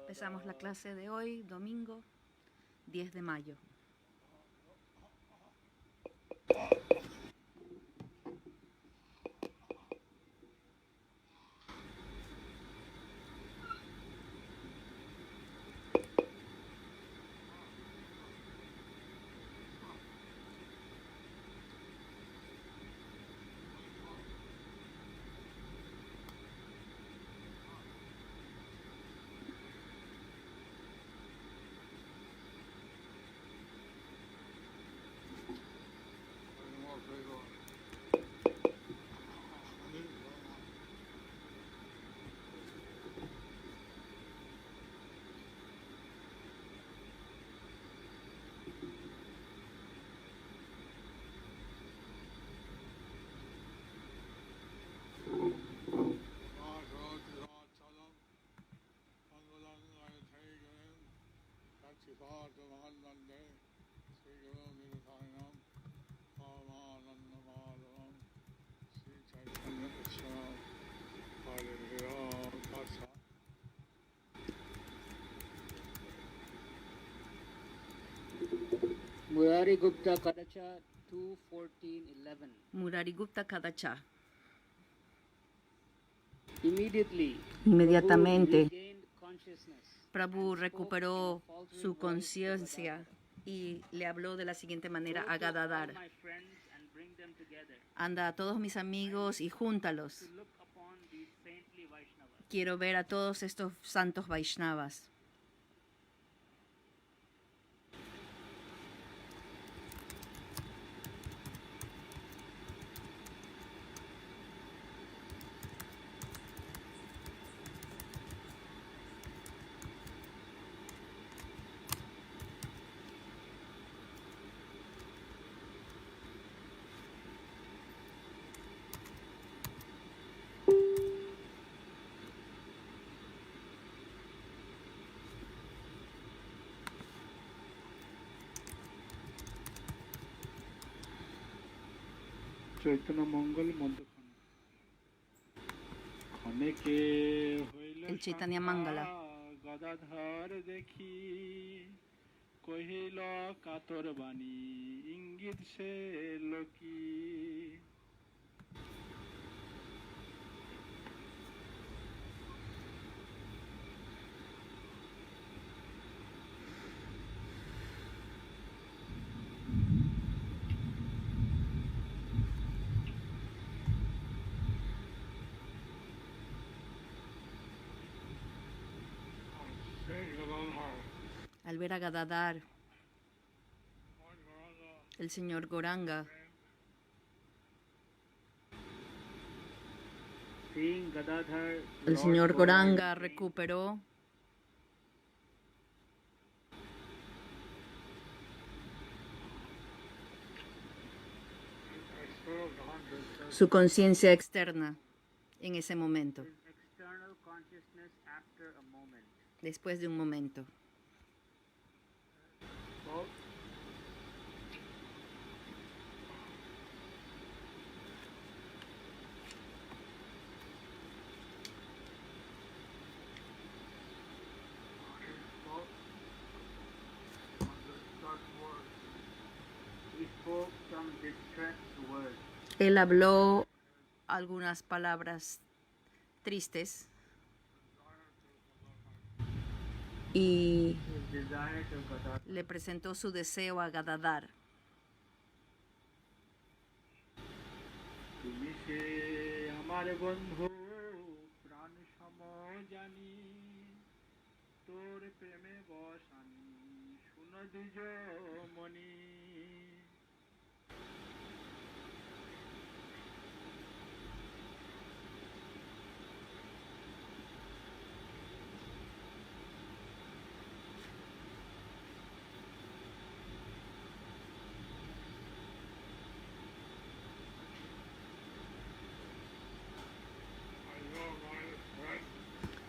Empezamos la clase de hoy, domingo 10 de mayo. Murari Gupta Kadacha 2:14:11. Murari Gupta Kadacha. Inmediatamente, Prabhu recuperó su conciencia y le habló de la siguiente manera a Gadadhar: anda a todos mis amigos y júntalos. Quiero ver a todos estos santos Vaishnavas. Chaitanya মঙ্গল মধ্যখান অনেকে হইল El Chaitanya Mangala. Gadadhar দেখি কহিল কাতর বাণী ইঙ্গিত সে Loki Al ver a Gadadhar, el señor Goranga, el señor Goranga recuperó su conciencia externa en ese momento, después de un momento. Él habló algunas palabras tristes y le presentó su deseo a Gadadhar. তুমি সে আমার বন্ধু প্রাণ সম জানি তোর প্রেমে বসানি শুনো দ্বিজ মনি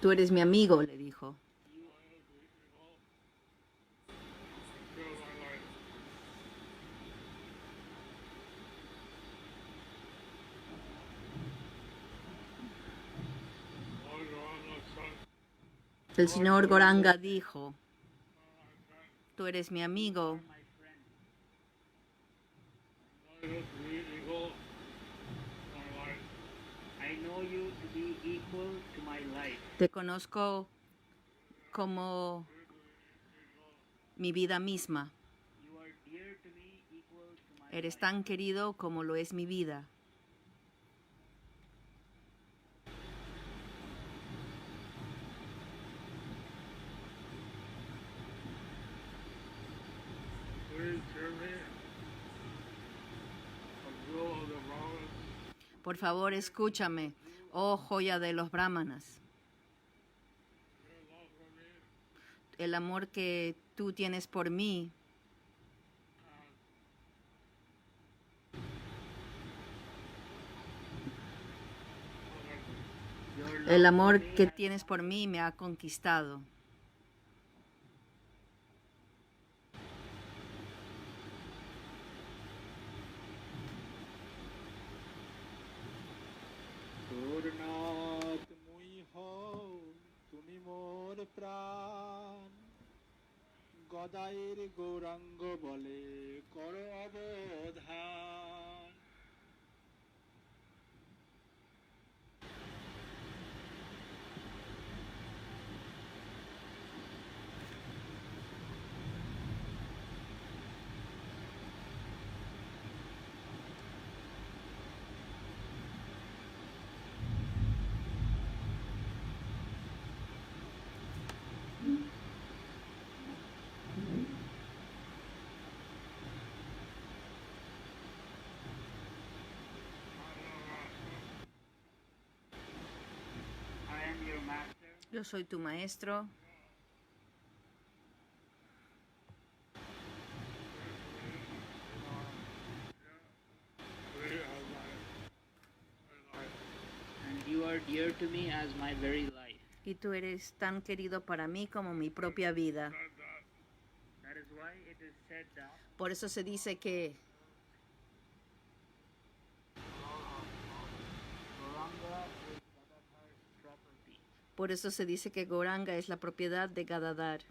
Tú eres mi amigo, le dijo. El señor Goranga dijo, tú eres mi amigo, my friend. I know you to be equal to my life. te conozco como mi vida misma. You are dear to me, equal to my Eres life. tan querido como lo es mi vida. Please hear me. A jewel of the Brahmins. Por favor, escúchame, oh joya de los brahmanas. Your love for me El amor que tú tienes por mí Your love el amor for me que has tienes por mí me ha conquistado. তোর নাথ মুই হও তুমি মোর প্রাণ গদাইর গৌরাঙ্গ বলে কর অবধান I am your master. Yo soy tu maestro. And you are dear to me as my very life. Y tú eres tan querido para mí como mi propia vida. That is why it is said that Por eso se dice que Gauranga is Gadadhar's property. por eso se dice que Gauranga es la propiedad de Gadadhar.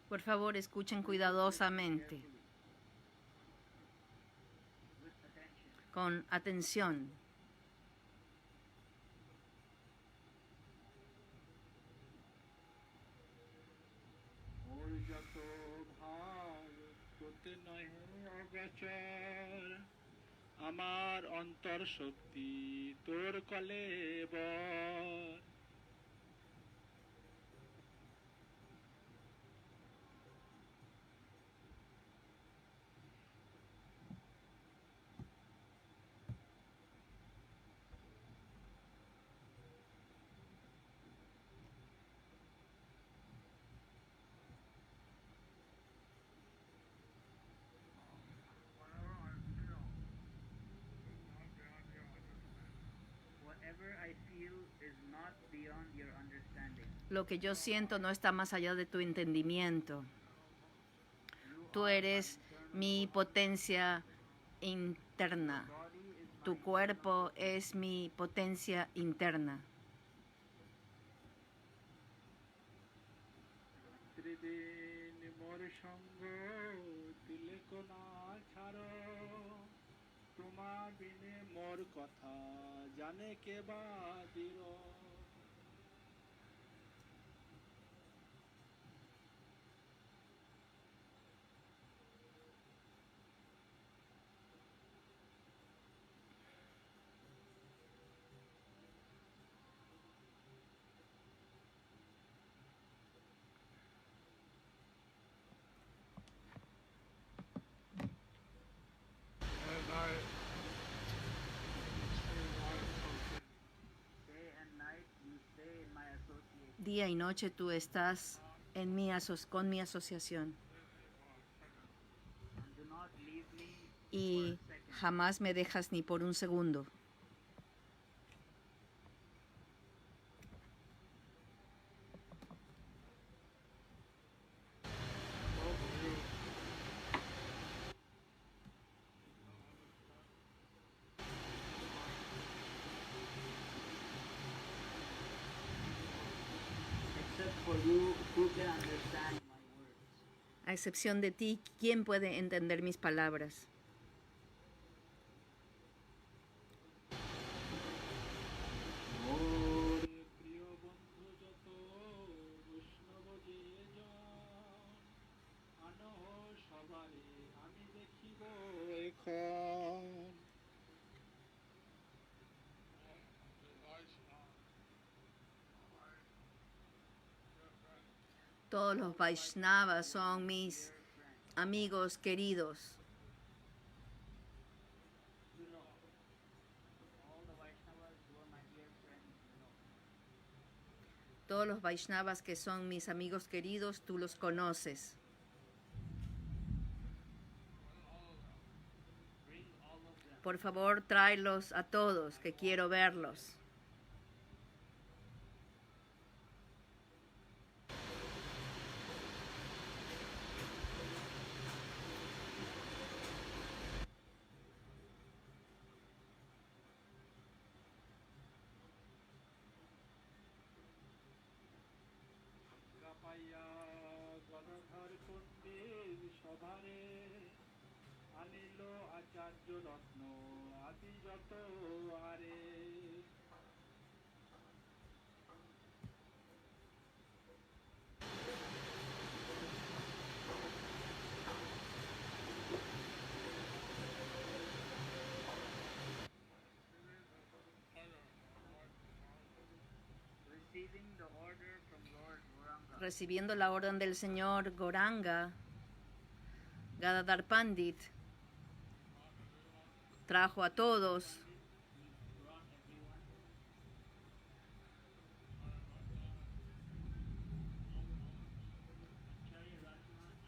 Por favor, escuchen cuidadosamente, With attention. con atención. ওর যত ভার তোতে নহে অগ্রচর আমার অন্তর শক্তি তোর কলে বর Lo que yo siento no está más allá de tu entendimiento. Tú eres mi potencia interna. Tu cuerpo es mi potencia interna. ত্রিদিন মোর সঙ্গ দিলে কোনা ছাড়ো তোমার বিনে মোর কথা জানে কে বা দিল Day and night you stay in my association. Día y noche tú estás en con mi asociación. And do not leave me Y for a second. jamás me dejas ni por un segundo. Except for you, who can understand my words? A excepción de ti, ¿quién puede entender mis palabras? ওরে প্রিয় বন্ধু যত বৈষ্ণব যে আনো সবারে আমি দেখিব এখন Todos los Vaishnavas son mis amigos queridos. You know, all the Vaishnavas who are my dear friends, you know. Todos los Vaishnavas que son mis amigos queridos, tú los conoces. Bring all of them. Por favor, tráelos a todos, que quiero verlos. পাইয়া গদাধর পণ্ডিত সভারে আনিল আচার্য রত্ন আদি যত আরে Receiving the order from Lord Gauranga, Recibiendo la orden del señor Gauranga, Gadadhar Pandit trajo a todos he brought everyone.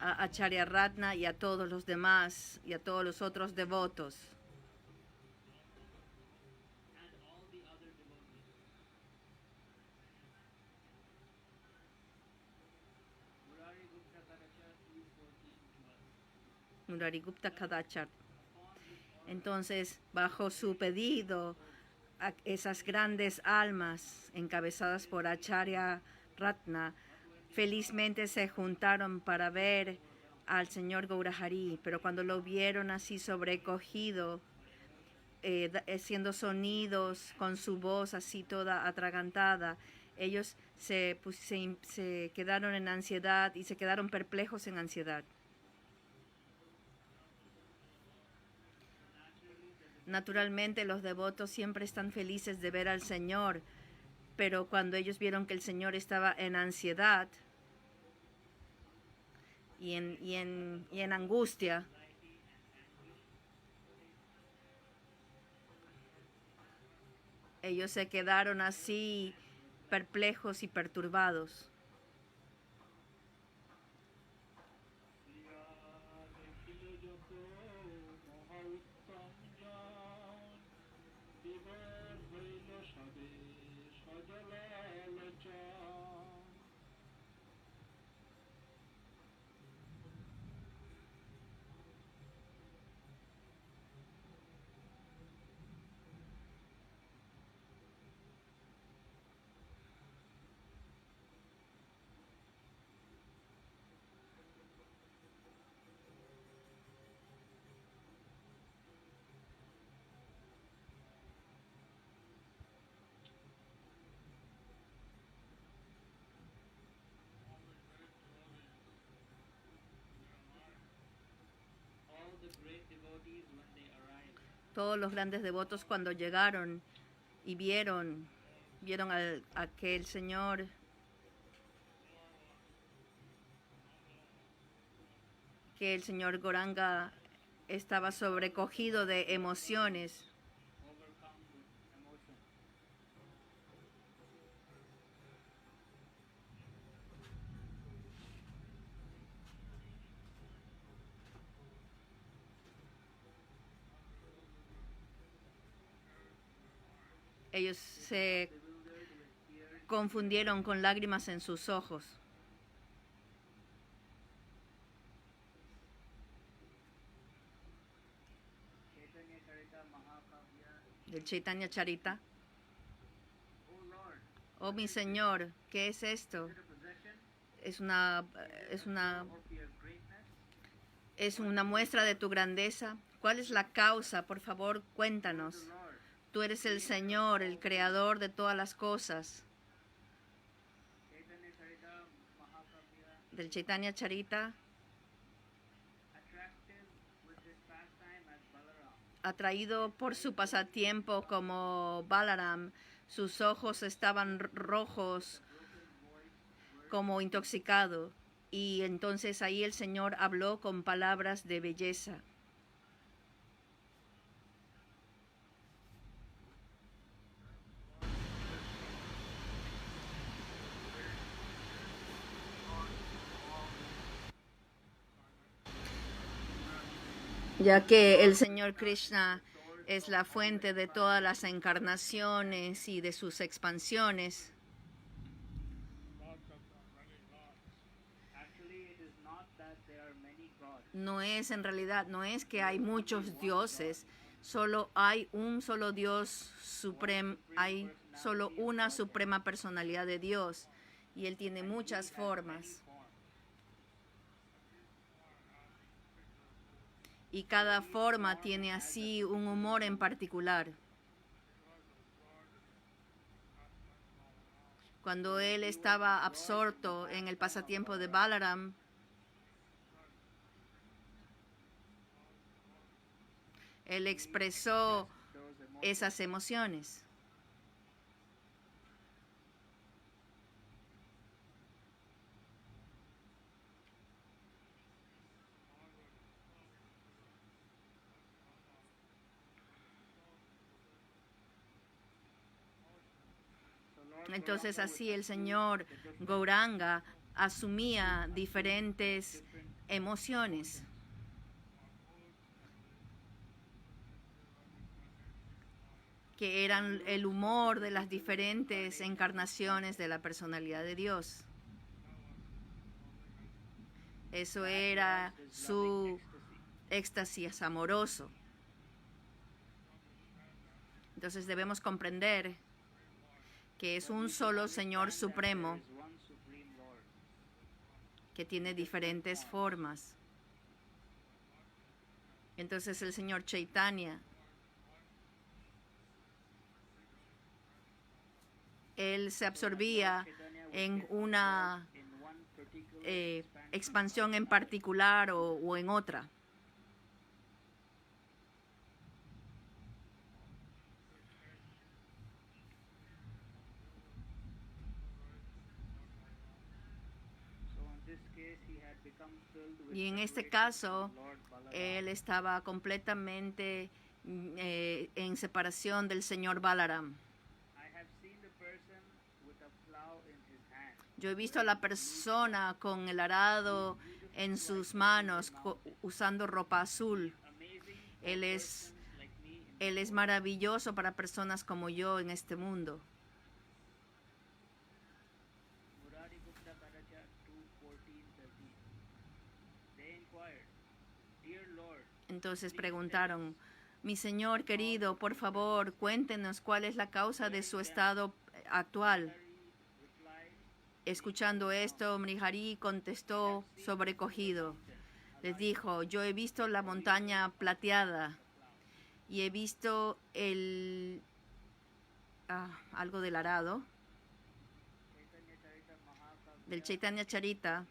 a Acharya Ratna y a todos los demás y a todos los otros devotos. And all the other devotees. Murari Gupta Karachar 2:14-12. Murarigupta Kadachar. Entonces, bajo su pedido, esas grandes almas encabezadas por Acharya Ratna felizmente se juntaron para ver al señor Gaurahari, pero cuando lo vieron así sobrecogido, haciendo sonidos con su voz así toda atragantada, ellos se quedaron en ansiedad y se quedaron perplejos en ansiedad. Naturalmente los devotos siempre están felices de ver al Señor, pero cuando ellos vieron que el Señor estaba en ansiedad y en angustia, ellos se quedaron así perplejos y perturbados. todos los grandes devotos cuando llegaron y vieron a aquel señor que el señor Gauranga estaba sobrecogido de emociones. overcome with emotion. Ellos se Bewildered with tears, confundieron con lágrimas en sus ojos. Chaitanya Charita Mahakavya. Del Chaitanya Charita. Oh Lord, Oh mi Señor, ¿qué es esto? is it a possession Es una, es una, of your greatness? es una muestra de tu grandeza. ¿Cuál es la causa? Por favor, cuéntanos. The Lord, Tú eres el Señor, el creador de todas las cosas. Chaitanya Charita Mahakavya, Del Chaitanya Charita, attractive with his pastime as Balaram. atraído por su pasatiempo como Balaram, sus ojos estaban rojos como intoxicado. Y entonces ahí el Señor habló con palabras de belleza. Ya que el Señor Krishna es la fuente de todas las encarnaciones y de sus expansiones, Actually, it is not that there are many gods. no es en realidad, no es que hay muchos dioses, solo hay un solo Dios supremo, hay solo una suprema personalidad de Dios y Él tiene muchas formas. Y cada forma tiene así un humor en particular. Cuando él estaba absorto en el pasatiempo de Balaram, él expresó Those emotions. esas emociones. So Lord Entonces Gauranga así would el assume señor the different Gauranga asumía diferentes emociones. Que eran el humor de las diferentes encarnaciones de la personalidad de Dios. Eso era su éxtasis amoroso. Entonces debemos comprender que es un solo Señor Supremo There is one supreme Lord. que tiene diferentes formas. Entonces el Señor Chaitanya, él se absorbía en una In one particular expansión en particular o en otra. So in this case, he had become filled with Y en este separation caso, from Lord Balaram. él estaba completamente en separación del Señor Balaram. I have seen the person with a plow in his hand. Yo he visto a la persona con el arado en sus manos, usando ropa azul. Amazing Él for es, persons like me in él es maravilloso para personas como yo en este mundo. Murari Gupta Karacha 2:14-13. They inquired, Dear Lord, Entonces preguntaron, mi Señor querido, por favor, cuéntenos cuál es la causa de su estado actual. replied, Escuchando esto, Mrihari contestó sobrecogido. Les dijo, yo he visto la montaña plateada y he visto algo del arado, Chaitanya Charita Mahakavya del Chaitanya Charita.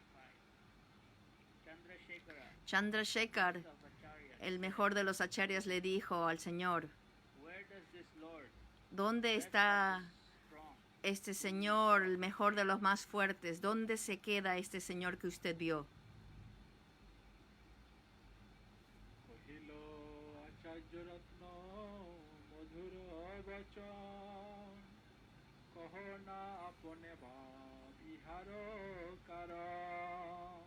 Chandrasekhara Chandrasekhar, of Acharya El mejor de los acharyas le dijo al Señor, where does this Lord, ¿dónde best está of the strong, este Señor, el mejor de los más fuertes? ¿Dónde se queda este Señor que usted vio? কহিল আচার্য রত্ন মধুর বচন কহ না আপনে বা বিহার কারণ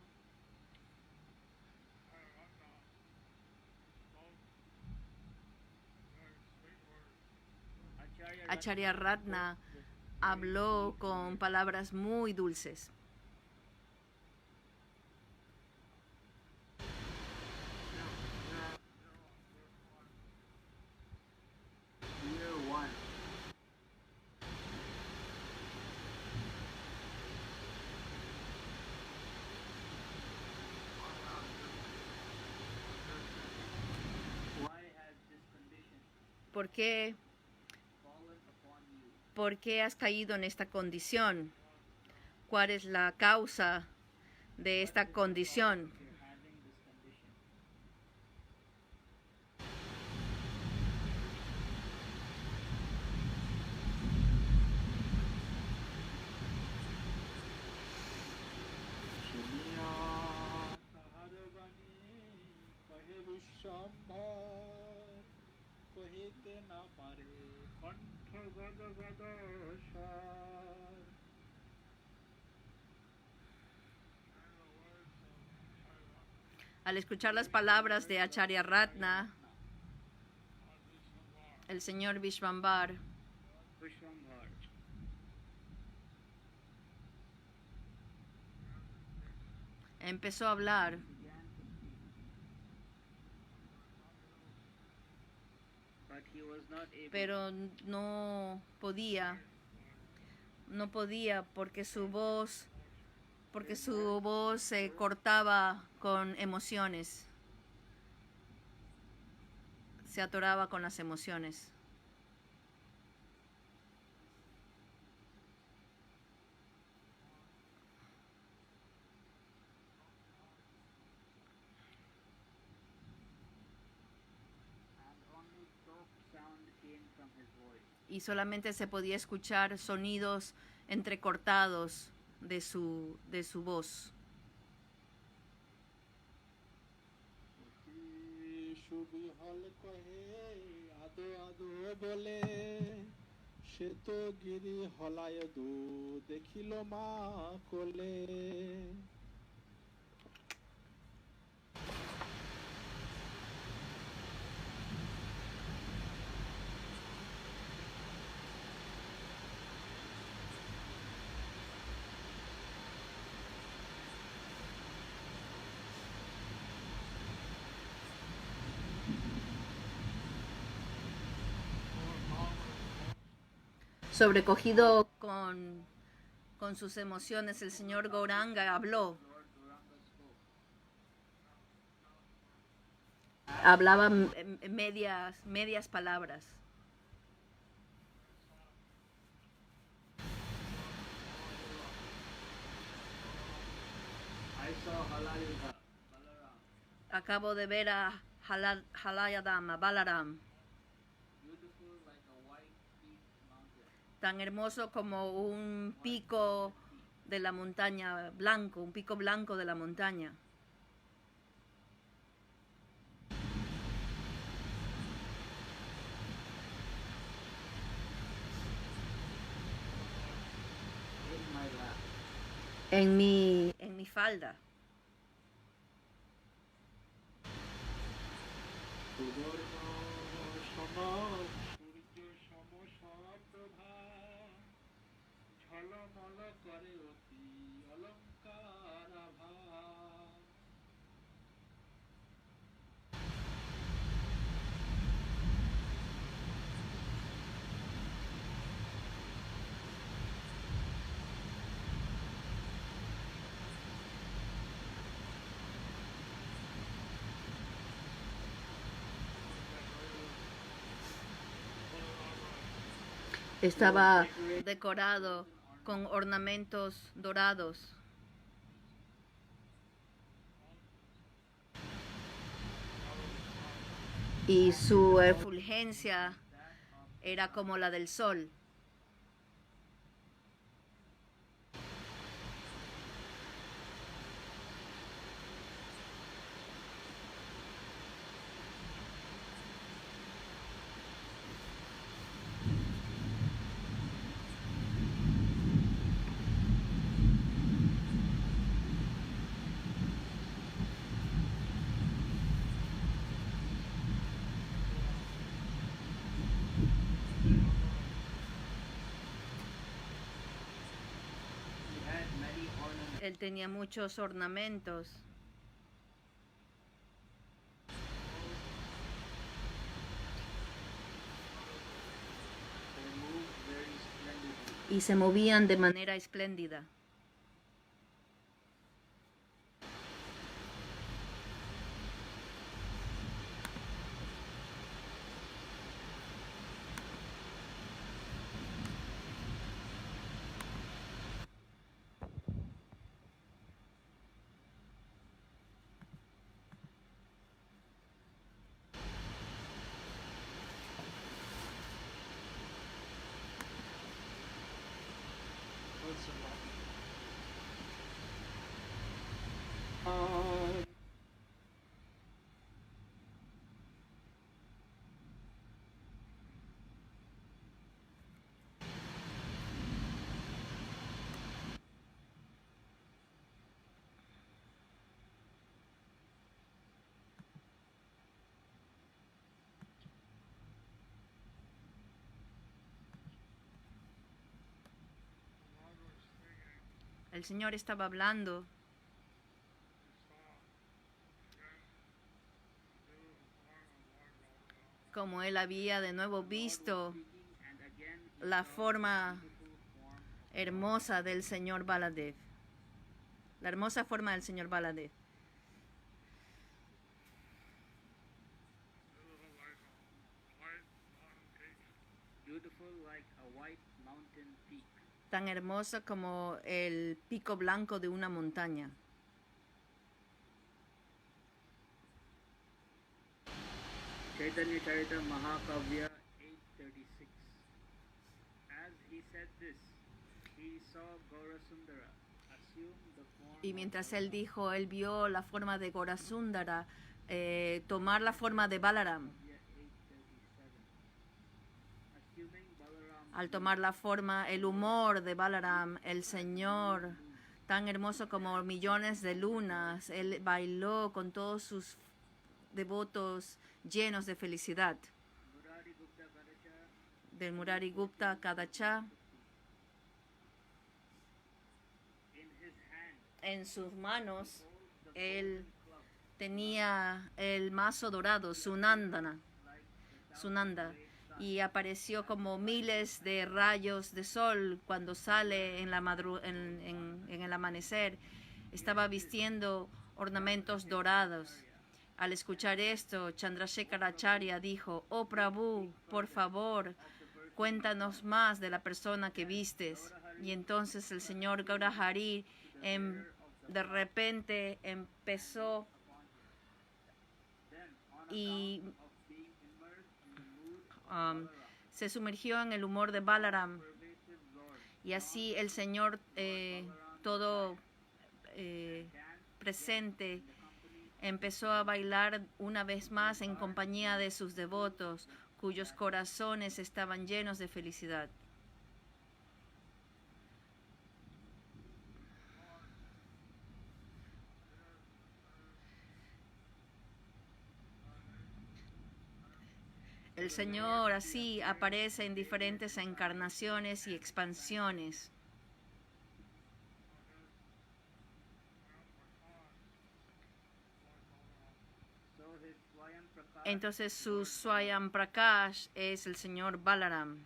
Acharya Ratna habló con palabras muy dulces. Year 1. Why has this condition ¿Por qué, fallen upon you? por qué has caído en esta condición? ¿Cuál es la causa de esta condición? You're having this condition. শুনিয়া তাহার বাণী কহে বিশ্বম্ভর কহিতে না পারে কণ্ঠ গদ গদ স্বর Al escuchar las palabras de Acharya Ratna, el señor Vishvambar Vishwambhar. empezó a hablar, But he was not able. pero no podía porque su voz se cortaba con emociones, se atoraba con las emociones. And only soft sound came from his voice. Y solamente se podía escuchar sonidos entrecortados de su voz. সুবিহল কহে আদো আদো বলে সে তো গিরি হলায় দু দেখিল মা কোলে Sobrecogido con sus emociones, el señor Gauranga habló. Hablaba medias palabras. I saw Halayuda, Balaram, Acabo de ver a Halayadama, Balaram, beautiful like a white peak mountain. tan hermoso como un pico de la montaña blanco, un pico blanco de la montaña. In my lap. En mi falda. সুবর্ণ সম সূর্য সমসপ্রভা ঝলমল করে অতি অলঙ্কার আভা Estaba decorado con ornamentos dorados. y su efulgencia era como la del sol. He had many ornaments. Él tenía muchos ornamentos They moved very splendidly. y se movían de manera espléndida. El Señor estaba hablando como él había de nuevo visto And again he la saw forma the beautiful form hermosa del señor Baladev. La hermosa forma del señor Baladev. beautiful like a white mountain peak. Tan hermosa como el pico blanco de una montaña. Chaitanya Charita Mahakavya 836. As he said this, he saw Gaurasundara assume the form Y of mientras él dijo, él vio la forma de Gorasundara tomar la forma de Balaram. Mahakavya 837. Assuming Balaram Al tomar la forma, el humor de Balaram, el Señor, tan hermoso como millones de lunas, él bailó con todos sus devotos llenos de felicidad. Murari Gupta Kadacha Del Murari Gupta Kadacha, in his hand en sus manos, holds the él golden club tenía el mazo dorado, Sunandana, like the Sunanda, great sun. y apareció como miles de rayos de sol cuando sale en, en el amanecer. Estaba vistiendo ornamentos dorados. Al escuchar esto, Chandrasekhar Acharya dijo, oh Prabhu, por favor, cuéntanos más de la persona que vistes. Y entonces el señor Gaurahari de repente empezó Then, on y account of being immersed in the mood of Balaram, se sumergió en el humor de Balaram. pervasive Lord, Y así el Señor todo danced presente in the company empezó a bailar una vez más en compañía de sus devotos, cuyos corazones estaban llenos de felicidad. El Señor así aparece en diferentes encarnaciones y expansiones. so his Swayam Prakash Entonces su Swayam Prakash es el Señor Balaram.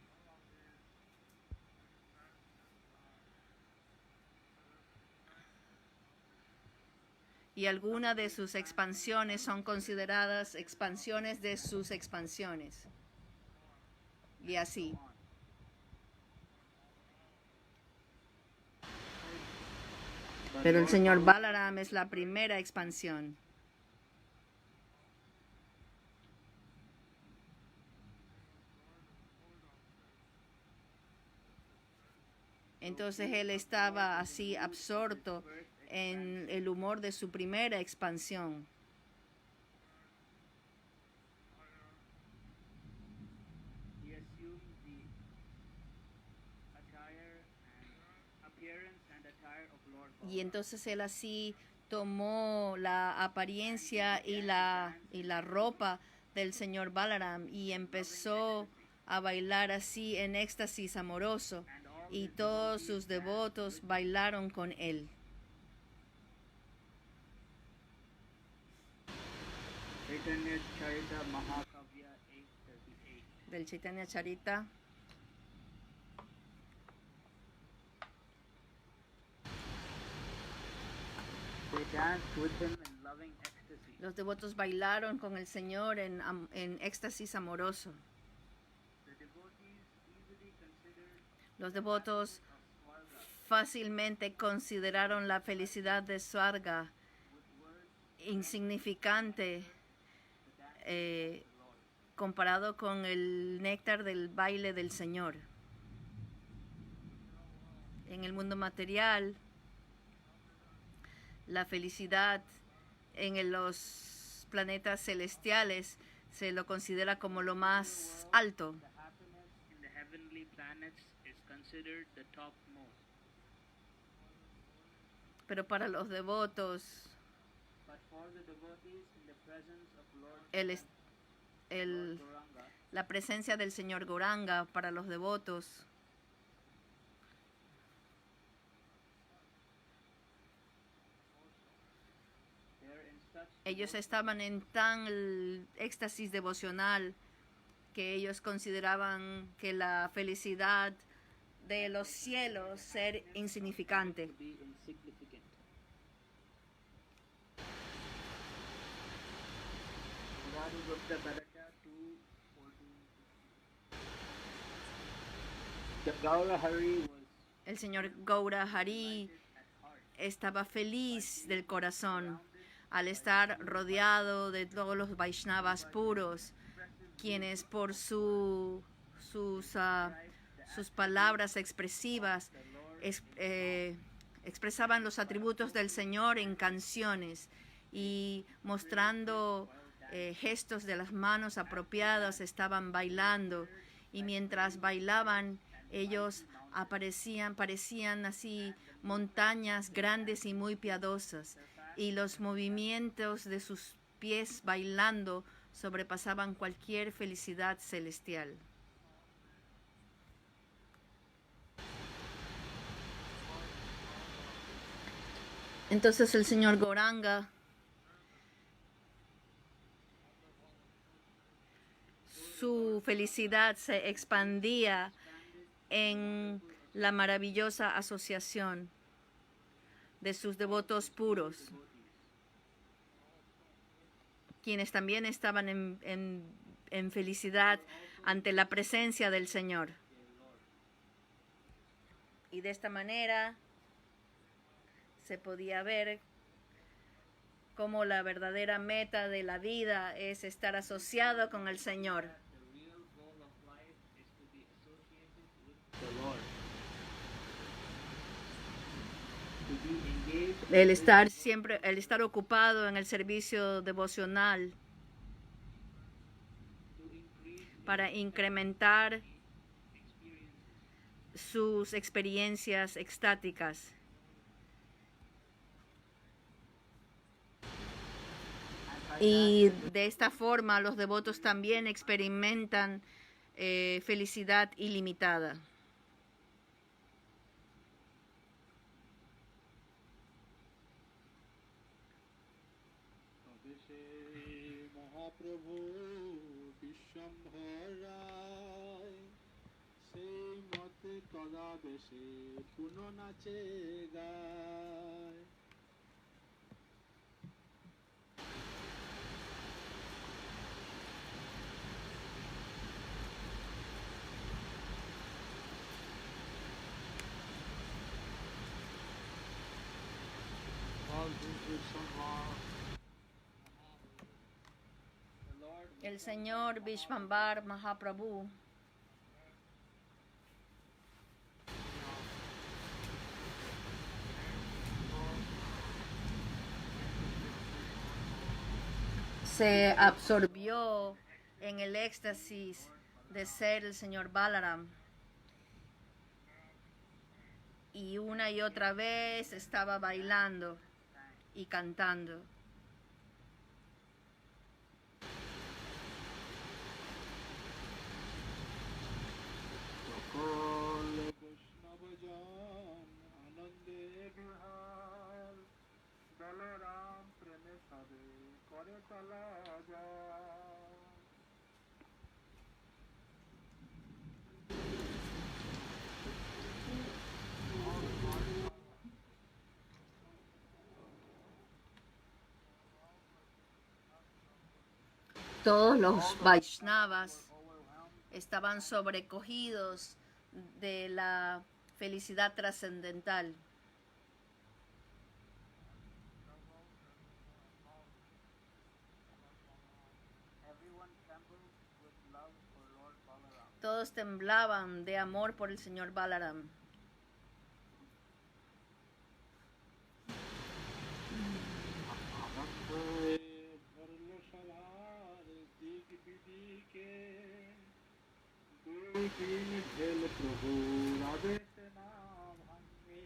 Y algunas de sus expansiones son consideradas expansiones de sus expansiones. Y así. Pero el Señor Balaram es la primera expansión. Entonces él estaba así absorto en el humor de su primera expansión. He assumed the attire and appearance and attire of Lord Y Balaram. entonces él así tomó la apariencia y la ropa del señor Balaram y empezó a bailar así en éxtasis amoroso, y todos sus devotos bailaron con él. Chaitanya Charita Mahakavya 838. Del Chaitanya Charita. They danced with him in loving ecstasy. Los devotos bailaron con el Señor en éxtasis amoroso. The devotees easily considered Los devotos of Swarga fácilmente consideraron la felicidad de Swarga insignificante comparado con el néctar del baile del Señor. En el mundo material, la felicidad en los planetas celestiales se lo considera como lo más alto. the happiness in the heavenly planets is considered the topmost. Pero para los devotos, But for the devotees in the presence of Lord Gauranga, la presencia del Señor Gauranga, para los devotos, they're in such ellos estaban en tal éxtasis devocional que ellos consideraban que la felicidad de los cielos ser insignificante. to be insignificant. Murari Gupta Bharata 2:14. The Gaura Hari was El señor Gaura Hari at heart. estaba feliz del corazón al estar rodeado de todos los Vaishnavas puros, quienes por sus palabras expresivas expresaban los atributos del Señor en canciones y mostrando gestos de las manos apropiadas, estaban bailando, y mientras bailaban ellos parecían así montañas grandes y muy piadosas, y los movimientos de sus pies bailando sobrepasaban cualquier felicidad celestial. Entonces el señor Gauranga su felicidad se expandía en la maravillosa asociación de sus devotos puros, quienes también estaban en felicidad ante la presencia del Señor. Y de esta manera se podía ver cómo la verdadera meta de la vida es estar asociado con el Señor. The real goal of life is to be associated with the Lord. To be engaged El estar ocupado en el servicio devocional to increase para incrementar experiences. sus experiencias extáticas. Y de esta forma los devotos también experimentan felicidad ilimitada. তবে মহাপ্রভু বিশ্বম্ভরায় সেই মতে তদাবেশে পুনঃ নাচে গায় The Lord El señor Vishvambar Mahaprabhu se absorbió en el éxtasis de ser el señor Balaram. Y una y otra vez estaba bailando y cantando. সকল বৈষ্ণবজন আনন্দে বিহার বলরাম প্রেমে সবে করে চলা যায় Todos los Vaishnavas estaban sobrecogidos de la felicidad trascendental. Everyone trembled with love for Lord Balaram. Todos temblaban de amor por el señor Balaram. আনন্দে ভরল সভার দিক বিদিকে দুই তিন ঢেল প্রভুর আদেশ না ভাঙে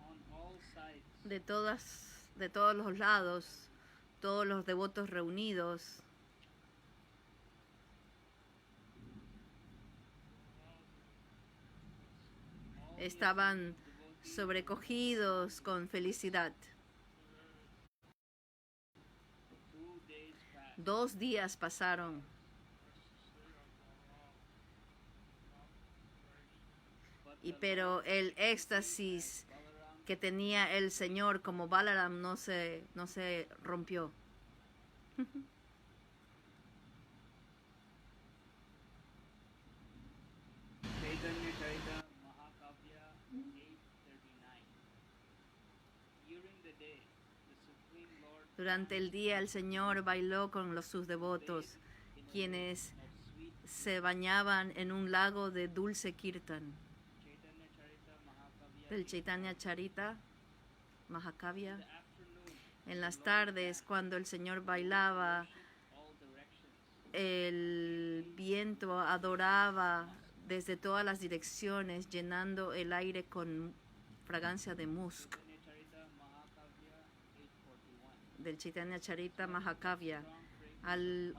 On all sides, De todos los lados, todos los devotos reunidos estaban sobrecogidos con felicidad. 2 days passed. 2 días pasaron, pero el éxtasis Balaram que tenía el Señor como Balaram no se rompió. Chaitanya Charita Mahakavya 8:39. During the day, the Supreme Lord Durante el día el Señor bailó con sus devotos, quienes of sweet se bañaban en un lago de dulce kirtan. Chaitanya Charita Mahakavya Del Chaitanya Charita Mahakavya. in the afternoon, En las tardes, cuando el Señor bailaba, all directions. el viento adoraba desde todas las direcciones, llenando el aire con fragancia de musk. Chaitanya Charita Mahakavya 8:41. Del Chaitanya Charita Mahakavya. Strong fragrance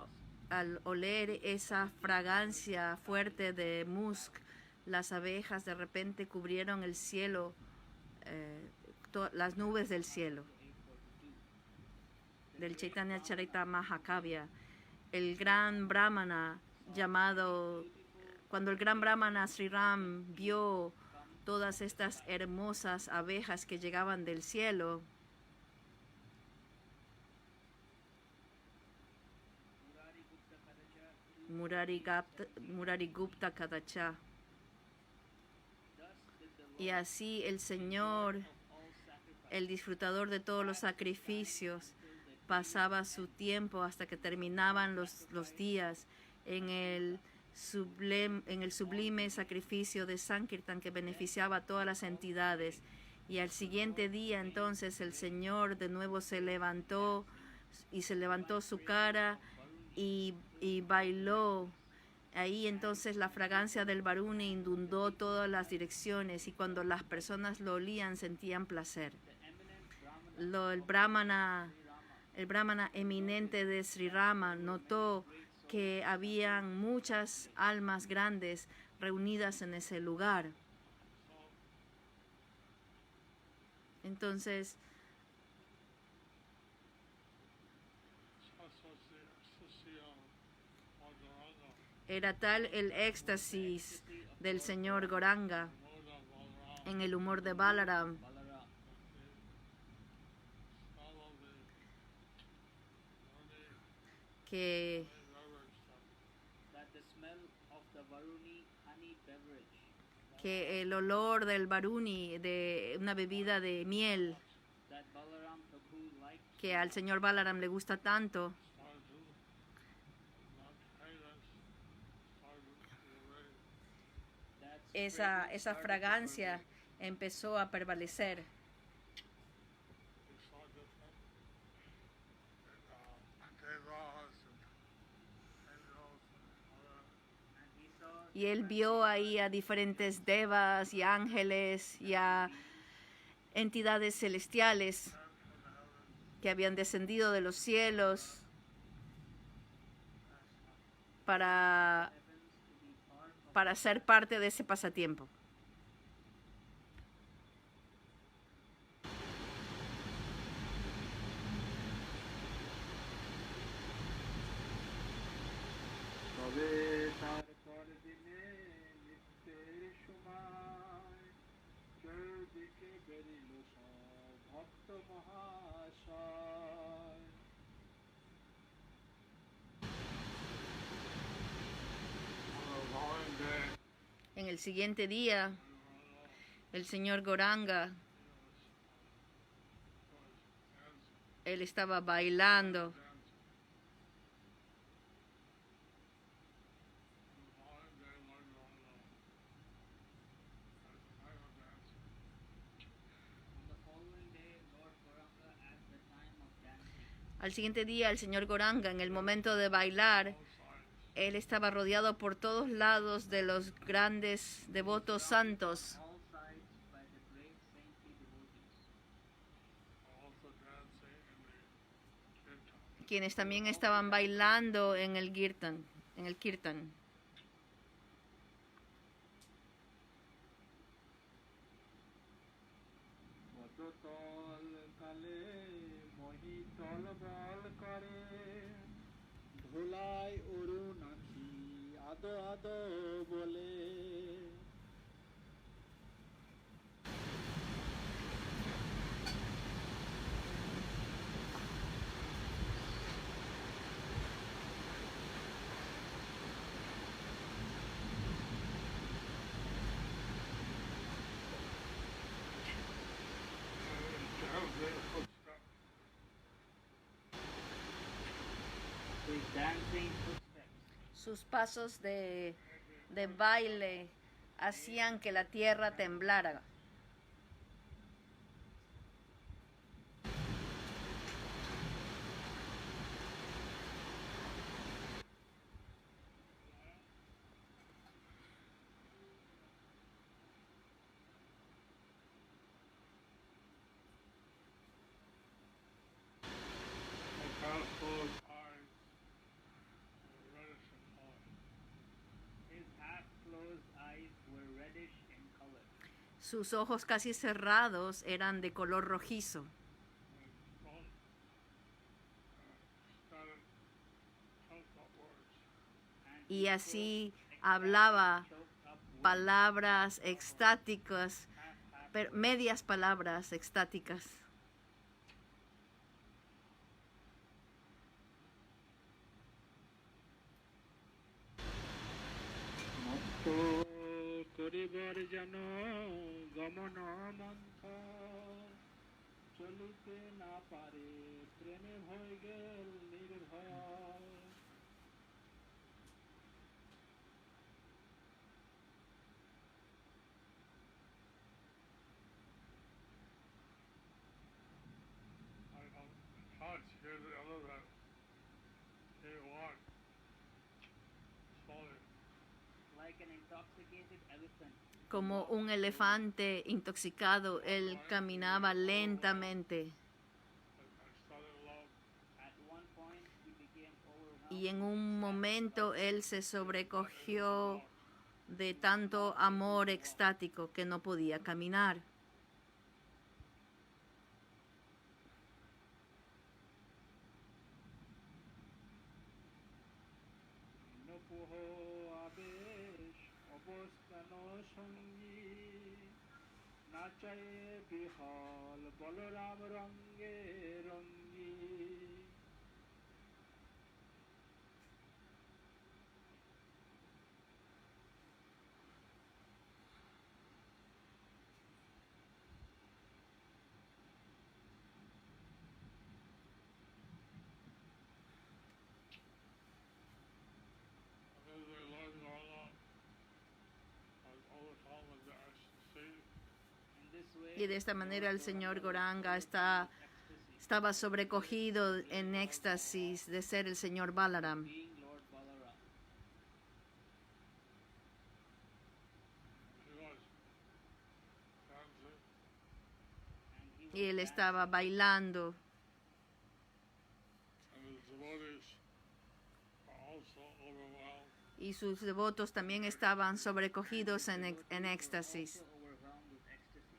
Al oler esa fragancia fuerte de musk, las abejas de repente cubrieron el cielo, las nubes del cielo. 8:42. Del Chaitanya Charita Mahakavya. El gran brahmana llamado, cuando el gran brahmana Sri Ram vio todas estas hermosas abejas que llegaban del cielo, Murari Gupta Kadacha. Y así el Señor, el disfrutador de todos los sacrificios, pasaba su tiempo hasta que terminaban los días en el sublime sacrificio de Sankirtan que beneficiaba a todas las entidades. Y al siguiente día entonces el Señor de nuevo se levantó su cara y bailó. Ahí entonces la fragancia del Varuni inundó todas las direcciones y cuando las personas lo olían sentían placer. El brahmana eminente de Sri Rama notó que habían muchas almas grandes reunidas en ese lugar. Entonces, era tal el éxtasis del señor Goranga en el humor de Balaram que, that the smell of the Varuni honey beverage que el olor del Varuni, de una bebida de miel, that Balaram Prabhu liked, que al señor Balaram le gusta tanto, that esa fragrance started to fragancia pervade. empezó a prevalecer. And he saw Y él vio ahí a diferentes devas y ángeles y a entidades celestiales que habían descendido de los cielos para, heavens to be part of para ser parte de ese pasatiempo. তবে তারপর দিনে নিত্যের সময় চৌদিকে বেরিল সব ভক্ত মহাশয় En el siguiente día, el señor Goranga, él estaba bailando On the following day, Lord Gauranga, at the time of dancing, Al siguiente día, el señor Goranga, en el momento de bailar, él estaba rodeado por todos lados de los grandes devotos santos, all sides by the great saintly devotees, quienes también estaban bailando en el kirtan, পদতল কালে মহিতল বল করে ধুলায় অরুণ আখি আদো আদো বলে his dancing footsteps Sus pasos de baile hacían que la tierra temblara. his half-closed eyes were reddish in color. Sus ojos casi cerrados eran de color rojizo. And Y he así spoke hablaba choked up words, palabras extáticas, half medias palabras extáticas. মত্ত করিবার যেন গমন মন্থ চলিতে না পারে প্রেমে হয়ে গেল নির্ভয় like an intoxicated elephant. Como un elefante intoxicado, él caminaba lentamente At one point, he became overwhelmed. y en un momento él se sobrecogió de tanto amor extático que no podía caminar. নপুহ আবেশ অবস্থান সঙ্গী নাচায়ে বিহল বলরাম রঙ্গে রঙ্গী Y de esta manera el señor Gauranga estaba sobrecogido en éxtasis de ser el señor Balaram. being Lord Balaram. He was dancing, And he Y was él dancing, estaba bailando. and his devotees were also overwhelmed. Y sus devotos también estaban sobrecogidos en éxtasis. also overwhelmed with ecstasy.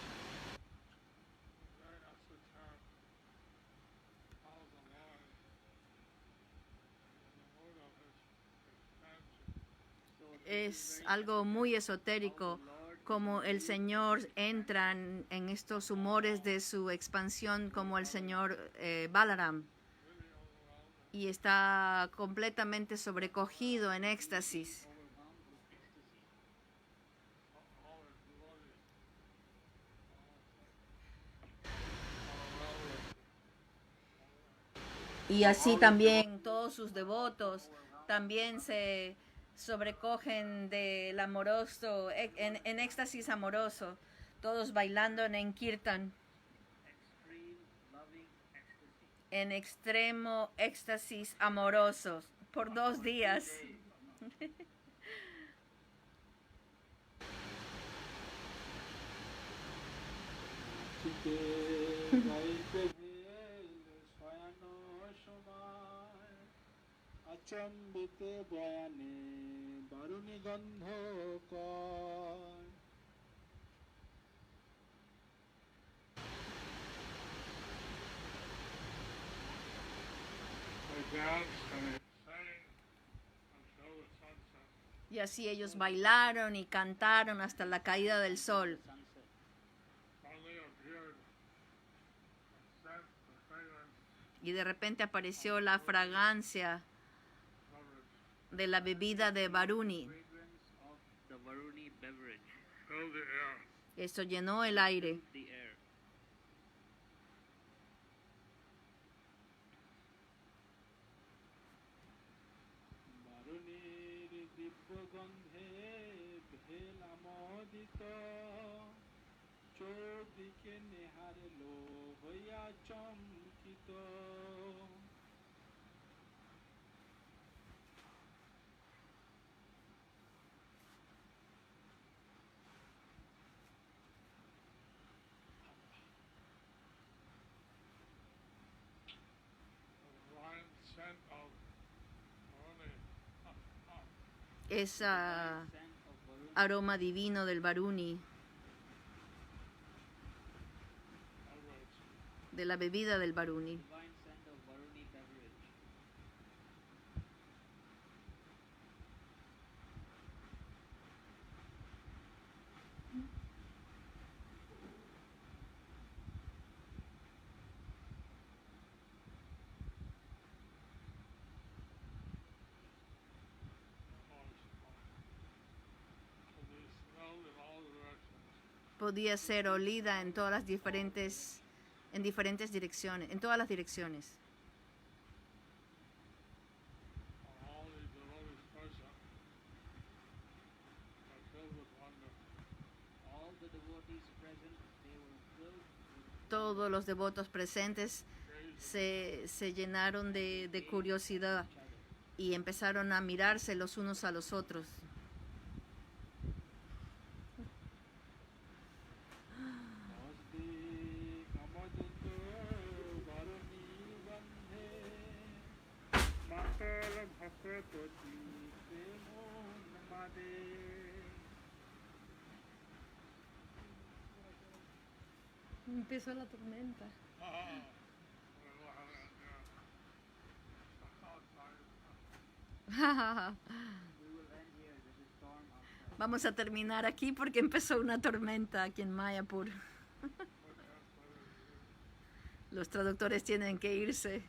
So, very esoteric, how the Lord, in the mood of his expansion, So this Es is very algo muy esoteric, esotérico how the Lord como el Señor entra en estos humores de su expansión como el señor Balaram really overwhelmed y está completamente sobrecogido en éxtasis. overwhelmed with ecstasy. all his devotees. Overwhelmed with Y así también todos sus devotos también se sobrecogen del amoroso, en éxtasis amoroso, todos bailando en kirtan, Extreme loving ecstasy. en extremo éxtasis amoroso por 2 días. চিতে গাইতে ভেল শয়ানো সময় আচম্বিতে বয়ানে বারুণী গন্ধ কয় They danced and they sang until the sunset. Y así ellos bailaron y cantaron hasta la caída del sol. Sunset. Suddenly appeared the scent, the fragrance Y de repente apareció la fragancia of it de la bebida de Varuni. Fragrance of the Varuni beverage filled the air. Esto llenó el aire. the air. বারুণীর দিব্যগন্ধে ভেল আমোদিত চৌদিকে নেহারলো হইয়া চমকিত The divine scent of Varuni Esa Scent of Varuni. aroma divino del Varuni, beverage de la bebida del Varuni. Divine scent of Varuni beverage. could be smelled in all directions. Podía ser olida en todas las en diferentes direcciones, en todas las direcciones. All the devotees present were filled with wonder. All the devotees present, they were filled with Todos los devotos presentes se llenaron de curiosidad each other. y empezaron a mirarse los unos a los otros. হস্তি কামদত বারুণী গন্ধে মাতল ভক্তপতি প্রেম মাদে Empezó la tormenta. We will end here. There's a storm outside. Vamos a terminar aquí porque empezó una tormenta aquí en Mayapur. Los traductores tienen que irse.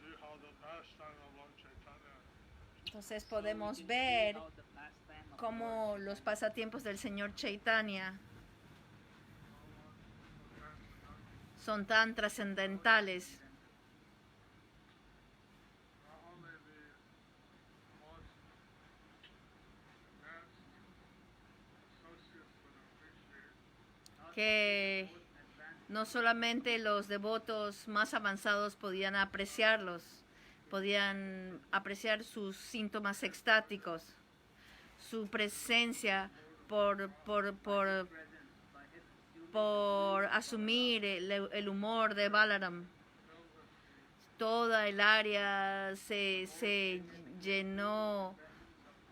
See how the pastime of Lord Chaitanya Entonces So we podemos can see ver how the pastime of cómo Lord los pasatiempos del Señor Chaitanya son tan trascendentales. not only the most advanced associates would appreciate, Que no solamente los devotos más avanzados podían apreciarlos, podían apreciar sus síntomas extáticos, su presencia por asumir el humor de Balaram. Toda el área se llenó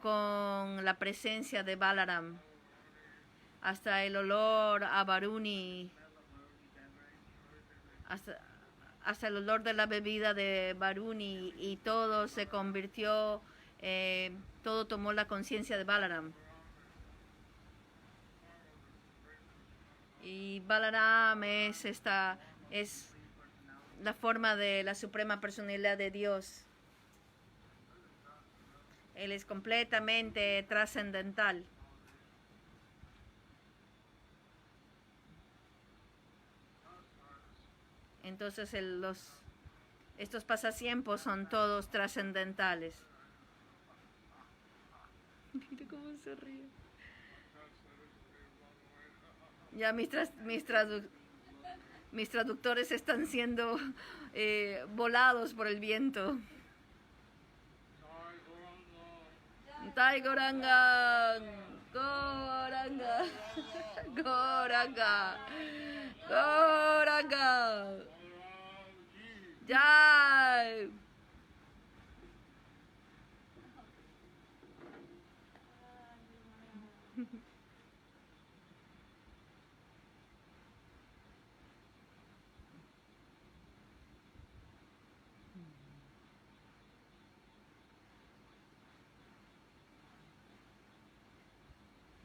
con la presencia de Balaram. Hasta el olor a Varuni, hasta el olor de la bebida de Varuni, y todo se convirtió, todo tomó la conciencia de Balaram. Y Balaram es la forma de la suprema personalidad de Dios. Él es completamente trascendental. Entonces estos pasatiempos son todos trascendentales. Mira cómo se ríe. Ya mis traductores están siendo volados por el viento. Tai Goranga, Goranga, Goranga, Goranga. Jai.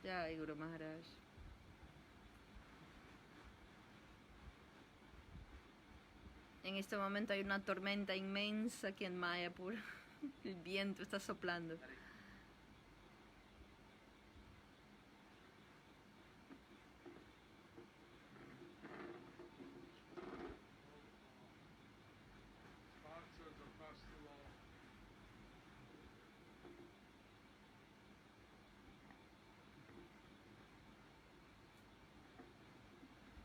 Jai Guru Maharaj. En este momento hay una tormenta inmensa aquí en Mayapur. El viento está soplando. sponsors the festival.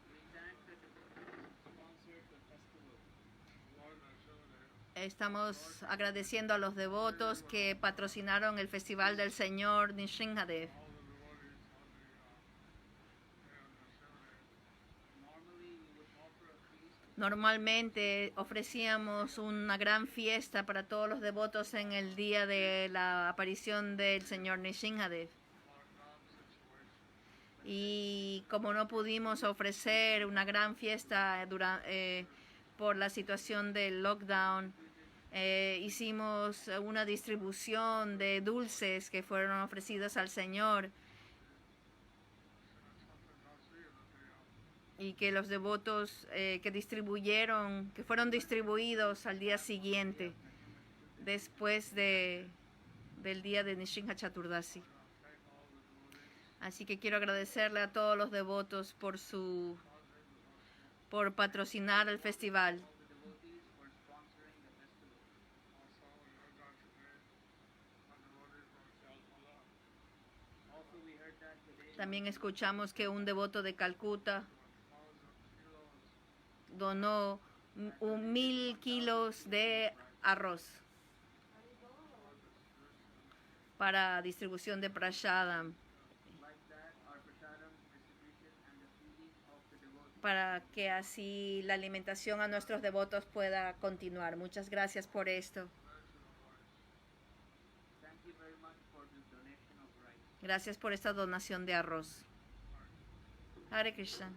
We thank the devotees who sponsored the festival. Lord Narasimha, Estamos agradeciendo a los devotos que patrocinaron el Festival del Señor Nrsimhadev. all the devotees on the Normally, we would offer a feast Normalmente ofrecíamos una gran fiesta para todos los devotos en el día de la aparición del Señor Nrsimhadev. lockdown situation. Y como no pudimos ofrecer una gran fiesta por la situación del lockdown, hicimos una distribución de dulces que fueron ofrecidos al Señor y que los devotos que fueron distribuidos al día siguiente, después del día de Nrsimha Chaturdasi. Así que quiero agradecerle a todos los devotos por patrocinar el festival. the devotees for sponsoring the festival. Also, we heard that today Also, we heard that today También escuchamos que un devoto de Calcuta donó 1,000 kilos de arroz para distribución de prashadam, like that, our prasadam distribution and the feeding of the devotees. para que así la alimentación a nuestros devotos pueda continuar. Muchas gracias por esto. Thank you very much for this donation of rice. Gracias por esta donación de arroz. Hare Krishna.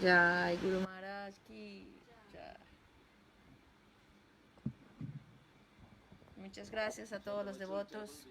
Jai Guru Maharaj ki jai. Muchas gracias a todos los devotos.